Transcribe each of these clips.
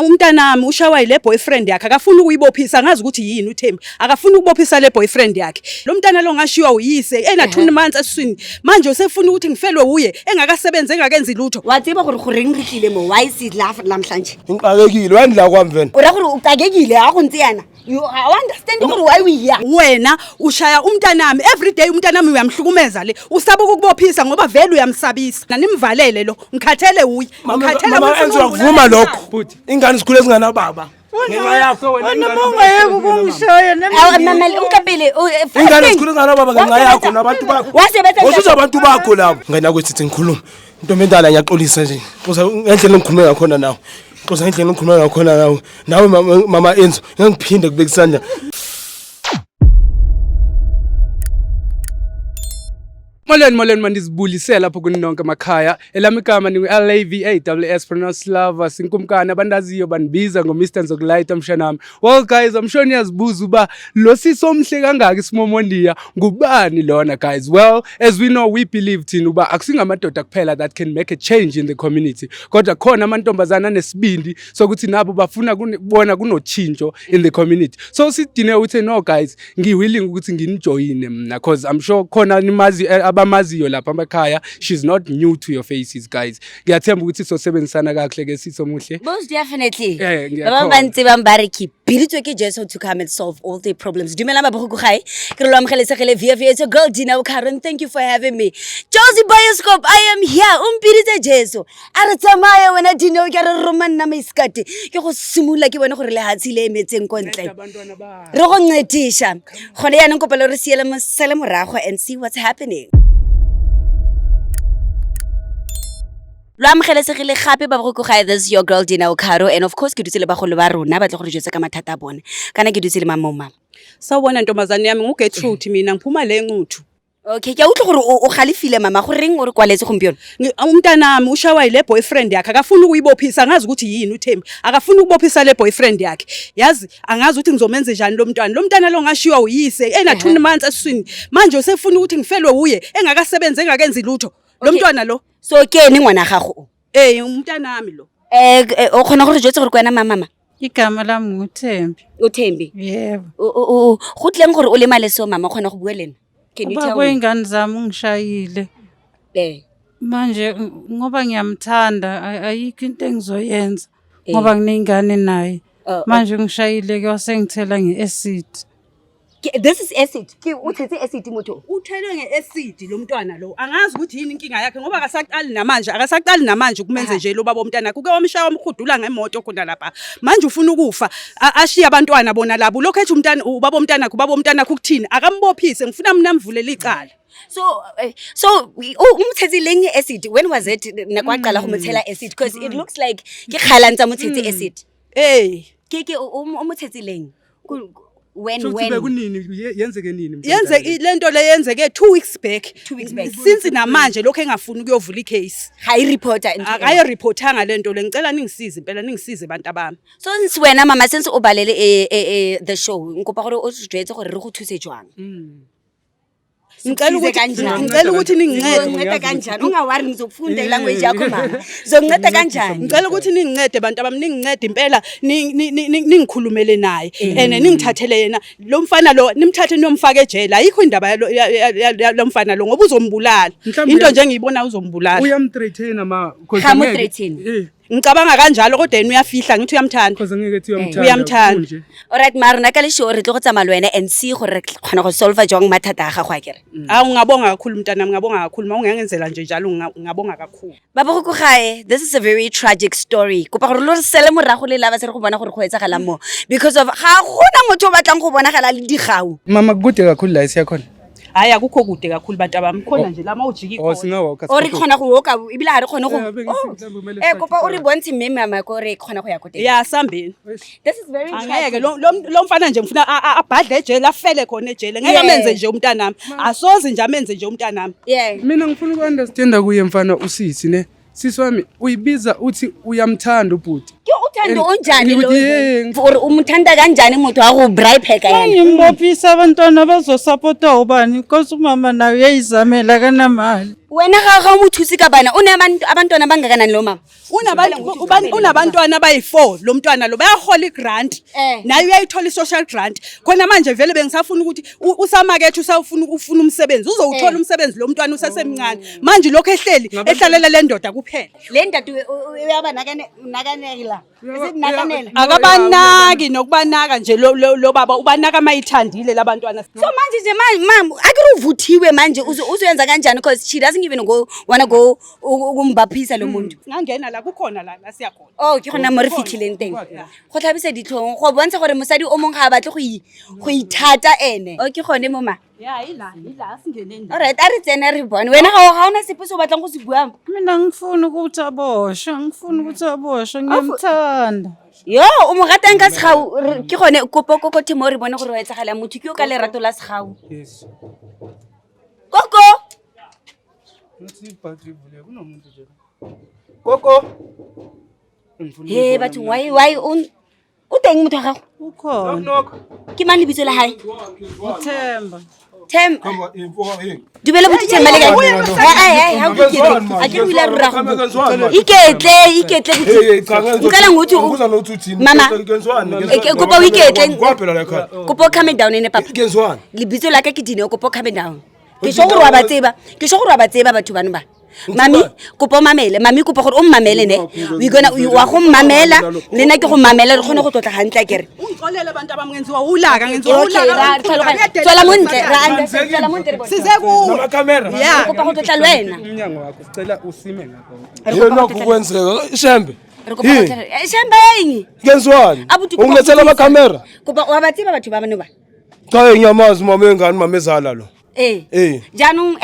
Umntanami ushawa yile boyfriend yakhe akafuna ukuyibophisa ngazi ukuthi yini uThembi akafuna ukubophisa le boyfriend yakhe lo mntana lo ngashiwa uyise ena 2 months eswini manje usefuna ukuthi ngifelwe uye engakasebenze engakenzi lutho watsiba gore gore ngirikile mo why sit laugh namhlanje ngiqakekile wandla kwami vena ura gore uqakekile akuntiyana you understand gore why we here wena ushaya umntanami every day umntanami uyamhlukumeza le usaba ukubophisa ngoba vele uyamsabisa nanimvalele lo ngikhathele uyi ngikhathele ngivuma lokho ingane sikhule singana baba ngenxa yakho wena ungayeke ukungishaya mama ukapele ingane sikhule singana baba ngenxa yakho nabantu bakho wasuza abantu bakho labo ngena kwethi ngikhuluma intombi endala ngiyaxolisa nje qosa ngendlela engikhuluma ngakhona nawe qosa ngendlela engikhuluma ngakhona nawe mama Enzo ngiphinde kubeka isandla Molweni mandizibulise lapho kuninonke emakhaya elami igama LAVAWS pronounced lava sinkumkana abandaziyo banibiza ngoMr Nzokulayita mshanami. Well guys, I'm sure niyazibuza uba lo sisi omhle kangaka isimomondiya ngubani lona guys. Well, as we know, we believe thina uba akusingamadoda kuphela that can make a change in the community. Kodwa khona amantombazana nesibindi sokuthi nabo bafuna kubona kunotshintsho in the community. So sidine uthi no guys, ngiwilling ukuthi nginijoyine mina because I'm sure khona nimazi abamaziyo lapha emakhaya. She's not new to your faces guys. Ngiyathemba ukuthi sosebenzisana kahle ke sisomuhle. Most definitely. Baba bantsi bambariki bilitswe ke Jesu to come and solve all the problems. Dumela maboko gae. Ke lo amgelesegele via it's a girl Dina Karen. Thank you for having me. Josie Bioscope, I am here. Umpilitse Jesu. Are tsamaya wena Dina ke re roman na maiskate. Ke go simula ke bona gore le hatsi le emetseng kontle. Re go ncedisha. Gone yana nkopelo re siele mosele morago and see what's happening. Lwamgelesegile gape ba go gae this is your girl Dina Okaro and of course ke dutse le bagolo ba rona ba tle go re jetsa ka mathata bone kana ke dutse le mamoma sawubona ntombazane yami nguGertrude mina ngiphuma le nguthu okay ke utlwe gore o galifile mama go reng o re kwaletse gompieno umntanami ushawa yile boyfriend yakhe akafuna ukuyibophisa ngazi ukuthi yini uThembi akafuna ukubophisa le boyfriend yakhe yazi angazi ukuthi ngizomenza njani lo mntana lo ngashiwa uyise ena 2 months eswini manje usefuna ukuthi ngifelwe uye engakasebenze engakenzi lutho lo mntwana lo so ke ni ngwana gago umntanami lo o khona gore jetse gore kwena mama igama lami uThembi yebo go tleng gore o le maleso mama khona go bua lena can you tell me ingane zami ngishayile manje ngoba ngiyamthanda ayikho into engizoyenza ngoba nginengane naye manje ngishayile ke wasengithela ngeacid. This is acid. Ke uthethe acid motho. Uthele ngeacid lo mntwana lo. Angazi ukuthi yini inkinga yakhe ngoba akasaqali namanje kumenze nje lo baba omntana. Kuke wamshaya wamkhudula ngemoto khona lapha. Manje ufuna ukufa. Ashiya abantwana bona labo. Lokho ethi umntana ubaba omntana kukuthini? Akambophise ngifuna mina mvulele icala. So umthethe leng acid when was it nakwaqala go mthela acid because it looks like ke khalantsa mothethe acid. Ke umthethe leng. When kunini yenzeke nini lento le yenzeke 2 weeks back since namanje lokho engafuni ukuyovula icase hayi reporter akayi reportanga lento le ngicela ningisize impela ningisize abantu abami so since wena mama since o balele the show nkopa gore o sejwetse gore re go thuse jwang ngicela ukuthi ningincede kanjani ungawari ngizokufunda ilanguage yakho mama zokunceda kanjani ngicela ukuthi ningincede abantu abami ningincede impela ningikhulumele naye ene ningithathele yena lo mfana lo nimthathe niyomfaka ejele ayikho indaba lo mfana lo ngoba uzombulala into nje ngiyibona uzombulala uyamthreaten ma ngicabanga kanjalo kodwa yena uyafihla ngithi uyamthanda because ngeke ethi uyamthanda alright marina ka le show re tlo go tsamala wena and see gore khona go solve jwang mathata ga go akere ngabonga kakhulu mntana ngabonga kakhulu mawungangenzela nje njalo ngabonga kakhulu baba go gae this is a very tragic story kopa gore lo sele morago le laba se re go bona gore go etsagala mo because of ga gona motho o batlang go bona gala le digau mama kude kakhulu la isiya khona hayi akukho kude kakhulu bantu abami khona nje lama ujiki khona o re khona go woka ibile ha re khona go kopa o re bontshe mme mama ko re khona go ya kote ya sambeni this is very angeke lo mfana nje ngifuna abhadle ejele afele khona ejele ngeke amenze nje umntanami asoze nje amenze nje umntanami mina ngifuna ukunderstand kuye mfana usisi ne sisi wami uyibiza uthi uyamthanda ubhuti ke uthando onjani lo for umthanda kanjani umuntu waku bribe yena ngimbophisa abantwana bazosupporta ubani because umama naye uyayizamela kana mali wena ga mo thusi ka bana o ne abantwana bangakanani lo mama unabantwana abayi4 lo mntwana lo bayahola igrant naye uyayithola isocial grant khona manje vele bengisafuna ukuthi usamakethe ufuna umsebenzi uzowuthola umsebenzi lo mntwana usesemncane manje lokho ehlalela le ndoda kuphela le ndoda uyaba nakanela akabanaki nokubanaka nje lo baba ubanaka mayithandile labantwana so manje nje mama akiri uvuthiwe manje uzoyenza kanjani because she doesn't even wanna go ukumbaphisa lo muntu ngangena la kukhona la siya khona oh ke gona mo re fitlhileng teng go tlhabisa ditlhong go bontsha gore mosadi o mong ga batle go ithata ene o ke gone mama ya ila singeneni alright a re tsena re bone wena ga ona sepe se o batlang go se bua mina ngifuna ukuthi aboshwe ngiyamthanda yo o mo ratang ka segau ke gone kopo themo re bone gore wa etsagala motho ke o ka lerato la segau yes koko Koko. he batho why o teng motho ga gago ukhona ke mang lebitso la hae uThemba Tem Kama info he. dumela botho Themba le kae ha o ke ke wila rura go iketle ukala nguthi Ubuza nokuthi mama ngenzwani kopa o iketle kwaphela la ekhaya. kopa calm down ene papa Ngenzwani lebitso la ka ke dine kopa calm down ke sho gore wa ba tseba batho bana ba mami kopa mamele mami kopa gore o mmamele ne wa go mmamela le nna ke go mmamela re khone go tlotla gantle akere ungixolele abantu abamngenziwa ulaka ngenziwa ulaka tswela montle size ku Nama camera. ya kopa go tlotla lwena umnyango wakho sicela usime ngakho Yena kukwenzeka Shembe. re kopa go tlotla shamba yeng Ngenzwani? Abuti, Ungilethela ama camera. kopa wa ba tseba batho ba bana ba Cha ngiyamazi mama engani mama ezala lo. jaanong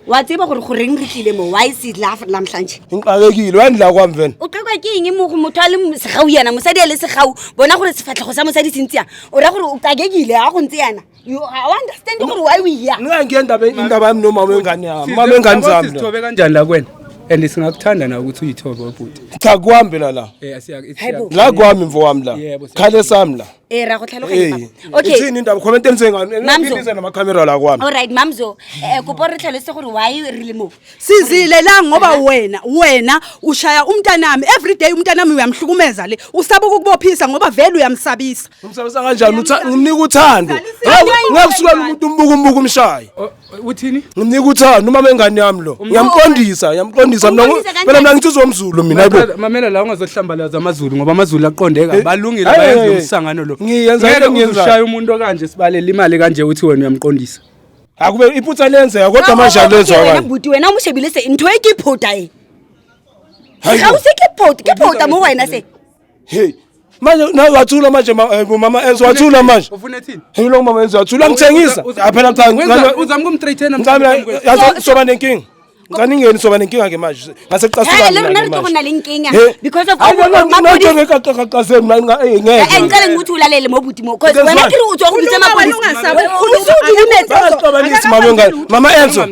wa tseba gore go reng re tlile mo why se la mhlanje Ngiqakekile wandla kwami vena. o qekwa ke eng mo go motho a le segau yana mosadi a le segau bona gore sefatlhego sa mosadi se ntse o ra gore o qakekile ga go ntse yana you understand gore why we here Ningangiye indaba yami nomama engani yami. Mama engani zami. sithobe kanjani la kwena and singakuthanda na ukuthi uyithobe wabhuti Cha kuhambe la. Hayibo. La kwami mfo wami la. Yebo, Khale sami la. ra go tlhaloganya papa okay Uthini indaba comment enzengani? Mamzo. Ngiphiza nama camera la kwami. all right mamzo kopa re tlhalose gore why re le mo sizile la ngoba wena ushaya umntanami everyday umntanami uyamhlukumeza le usaba ukukubophisa ngoba vele uyamsabisa Umsabisa kanjani? Ngimnika uthando. Ngakusuka umuntu umbuka umshayi. uthini Ngimnika uthando umama engani yami lo. Ngiyamqondisa mina ngitsizwa umzulu mina yebo. mamela la ungazohlambalaza amazulu ngoba amazulu aqondeka balungile bayenza umsangano lo Ngiyenza into engiyenzayo. ushaya umuntu kanje sibalela imali kanje uthi wena uyamqondisa Akube iphutha lenzeka kodwa manje alenzwa wena kanjani? buti wena o mo shebile se ntho e ke phota e Hayi. ga o se ke phota mo wena se Hey. Manje wathula manje mama enzo wathula manje. ufuna ethini Hey lo mama enzo wathula ngithengisa. Phela cha uzama ukumtraitena ngicela yazi soba nenkinga. Nganingeni soba nenkinga ke manje. Ngase kucasula le rona re tlo go na le nkinga Hey. because of Ngeke ngaqaqaqazeni ngeke. nkele nguthi ulalele mo buti mo cause wena ke re o tswa go bitsa Bangasixabanisi mama engani. Mama enzo.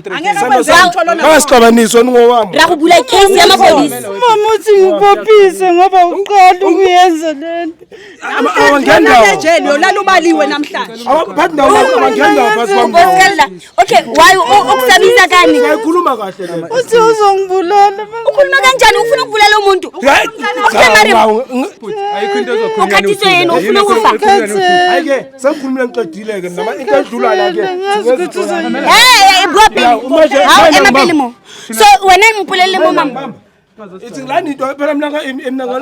Bangasixabanisi ngowami. ra go bula case ya mapodisi mama uthi ngibophise ngoba uqala ukuyenza lento Awangenda. ejele yolala ubaliwe namhlanje Bathi nawo abangenda phasi kwami. Nkosikazi la okay why ukusabisa kani Ngiyakhuluma kahle la. uthi uzongibulala ukhuluma kanjani ufuna ukubulala umuntu ayikho into ezokhuluma ukhathiso yena ufuna ukufa Ayike sengikhulumile ngiqedile ke nama into edlula la ke. emapele mo so wena ngipulele mo mama Ithi ngilani into phela mina emnanga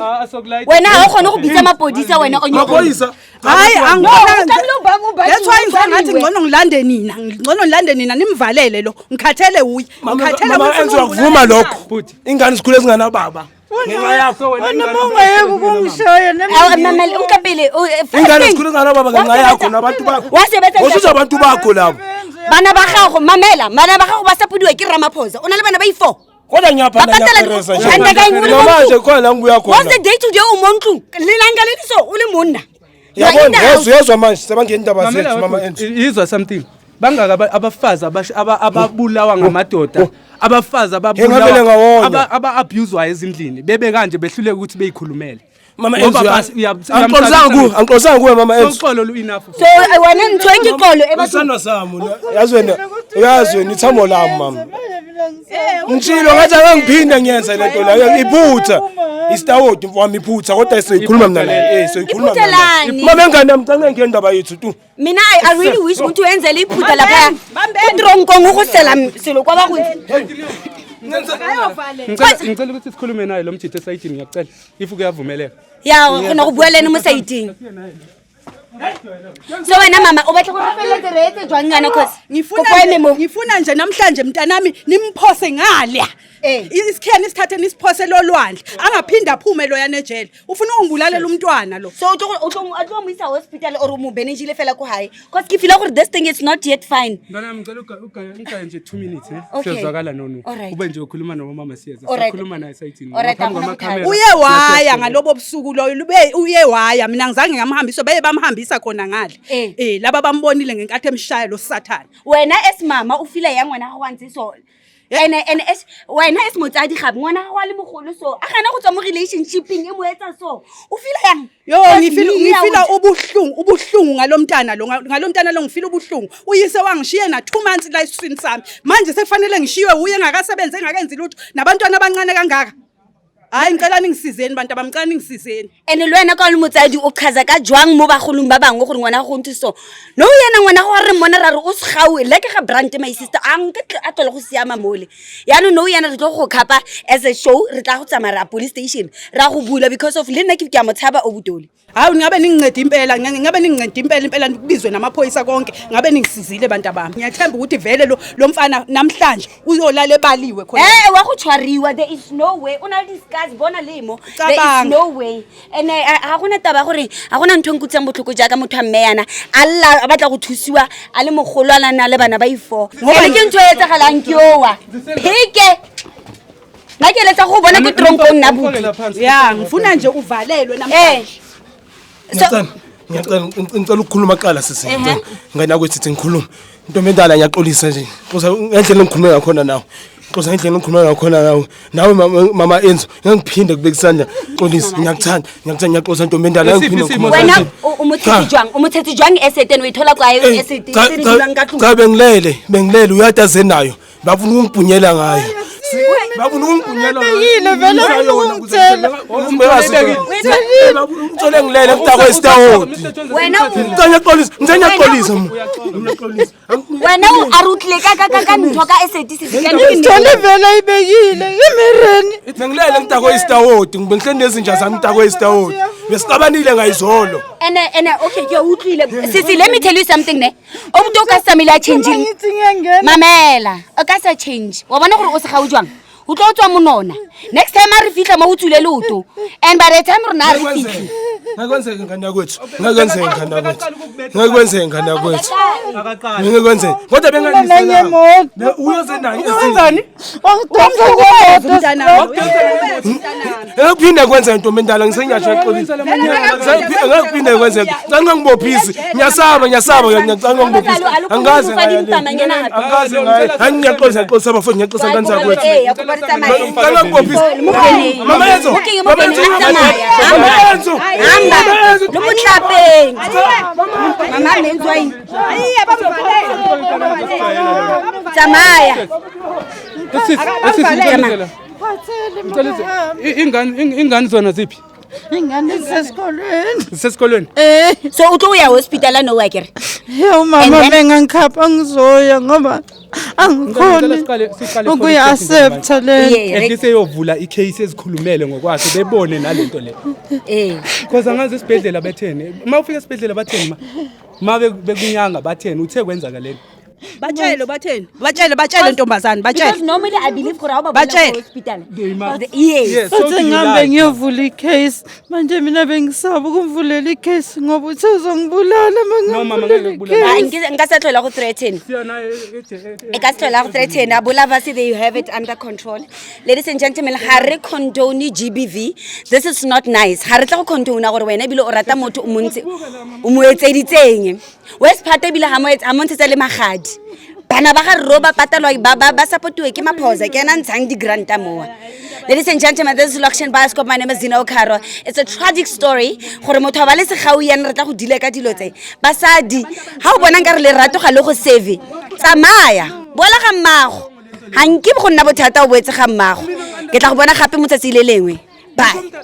wena ha o kgone go bitsa mapodisa wena o maphoyisa. hayi angibona that's why ngisangathi ngcono ngilande nina nimvalele lo ngikhathele uyi Mama enzo akuvuma lokho. Ingane sikhule singana baba. Ngenxa yakho wena mongayeke ukungishaya mama unkapele ingane sikhule singana baba ngenxa yakho nabantu bakho. wasebenza Osuza abantu bakho labo. bana ba gago mamela bana ba gago ba sapodiwe ke Ramaphosa o na le bana ba i4 Kodwa ngiyaphanda ngiyaperesa nje. Manje khona ngibuya khona. what's the day today umuntu linangaleliso ule monna Yabona yezwa manje sebangena indaba zethu mama enzo. izwa something bangaka abafazi ababulawa ngamadoda abafazi ababulawa aba-abuzwayo ezindlini bebe kanje behluleke ukuthi beyikhulumele Mama enzo angiqosanga kuwe mama enzo. uxolo lu-enough so wena ntho ekikolo Isandwa sami yazi wena ithamo lami mama. ngitshilo ngathi angiphinde ngiyenze lento leyo iphutha istawodi wami iphutha kodwa siyikhuluma mina naye siyikhuluma Iphuthelani? mama engane amcane ngendaba yethu tu Mina I really wish ukuthi wenzele iphutha lapha. Utronko ngokusela selo kwaba kunzi. ngicela ukuthi sikhulume naye lo mjithe esayidini ngiyacela if kuyavumeleka Ya khona go bua le ene mo saiting. So wena mama o batla go refeletse rete jwang ngana cause ngifuna nje namhlanje mntanami nimphose ngale isikhiyani isithathe nisiphose lolwandle angaphinda aphume lo yana ejele ufuna ungibulalela umntwana lo so utlo mo isa hospital or mo benejile fela ko hae cause ke feel like this thing is not yet fine. ngana ngicela ugaya nje 2 minutes Okay. siyazwakala nono Alright. ube nje ukhuluma nomama siyeza Alright. sikhuluma naye esayidini Alright, ngaphambi I'm kwamakhamera uye waya ngalobo busuku loyo uye waya mina ngizange ngamhambisa baye bamhambisa khona ngale laba bambonile ngenkathi emshaya lo sathana Wena esimama u feel yang ngwana ga wantse so ene wena esimotsadi gabe ngwana ga wa le mogolo so a gana go tswa mo relationshiping e mo etsa so u feel yang yo ngifila ubuhlungu ngalomntana lo ngifila ubuhlungu uyise wangishiye na 2 months la isiswini sami manje sekufanele ngishiwe uye ngakasebenze engakenzi lutho nabantwana abancane kangaka hayi ngicela ningisizeni bantu abamncane ningisizeni ene le wena ka le motsadi o khaza ka jwang mo bagolong ba bangwe gore ngwana go ntse so no yena ngwana go re mona ra re o segawe le ke ga brand my sister a nke a tlola go siama mole ya no yena re tlo go khapa as a show re tla go tsamara police station ra go bula because of le nna ke a mothaba o butoli hayi ngabe ningincede impela ngabe ningincede impela kubizwe namaphoyisa konke ngabe ningisizile bantu abami ngiyathemba ukuthi vele lo mfana namhlanje uyolala ebaliwe khona wa go tshwariwa there is no way una discuss bona lemo there is no way ene ha gona taba gore ha gona ntho nkutseng botlhoko jaaka motho a mmeyana alla a batla go thusiwa a le mogolwana na le bana ba i4 ene ke ntho etsa galang ke owa phike nakeletsa go bona ke tronko nna bu ya ngifuna nje uvalelwe namhlanje ngicela ukukhuluma qala sisi ngena kwethi ngikhuluma intombi endala ngiyaxolisa nje qosa ngendlela engikhuluma ngakhona nawe qosa ngendlela engikhuluma ngakhona nawe mama Enzo ngiphinde kubeka isandla xolisa ngiyakuthanda ngiyaxolisa intombi endala ngiphinde ngikhuluma wena umuthethe jwang eseten uyithola kwa eseten senidlula ngakho cha bengilele uyataze nayo bafuna ukungibhunyela ngayo bafuna ukungibhunyela ngicela ngilele mntako istawodi wena ngiyaxolisa wena o arutle ka ntho ka eseti ngithole vele ibekile ngimireni ngilele mntako istawodi ngibenhle nezinja zami mntako istawodi besixabanile ngayizolo ene okay ke utlile sisi let me tell you something ne obuto ka samila change mamela o ka sa change wa bona gore o se ga o jwang o tlo tswa monona next time a re fitla mo utsule loto and by the time rona re fitla ngakwenzeka ngana kwethu ngakwenze kodwa benganisela uyoze naye wenzani wangidonsa ngomoto mntana ngaphinda kwenza intombi endala ngisenyasho exolisa ngaphinda kwenza ngicela ngibophisi ngiyasaba ngicela ngibophisi angaze ngiyaxolisa abafowethu ngiyaxolisa kanisa kwethu ngicela ngibophisi mama Enzo lo motlapeng mama Enzo ai tsamaya ingane zona ziphi ingane sesikolweni so utlo uya hospital no wakere yo mama bengangikhapha ngizoya ngoba angikhoni ukuya accept le ehlise yovula icase ezikhulumele ngokwaso bebone nalento le because angazi isibhedlela bethene uma ufika esibhedlela batheni ma bekunyanga batheni uthe kwenzakaleni batshele ntombazana because normally I believe gore ba hospital yes Uthi ngihambe ngiyovula icase manje mina bengisaba ukumvulela icase ngoba uthi uzongibulala ngasathola go threaten ekasithola go threaten abolava say they have it under control. Ladies and gentlemen, ha re condone GBV. This is not nice. Ha re tla go condone gore wena bile o rata motho o montse o mo etseditseng wes phate bile ha mo ntse le magadi bana ba ga roba patalwa ba supportwe ke maphoza ke na ntshang di grant moa. Ladies and gentlemen, this is Loction Bioscope. My name is Zina Okaro. It's a tragic story. Gore motho ba le se gau yana re tla go dile ka dilo tse basadi ha o bona nka re le rato ga le go save tsamaya bola ga mmago Ha nke go nna bothata o boetse ga mmago. Ke tla go bona gape mo tsatsi le lengwe. Bye.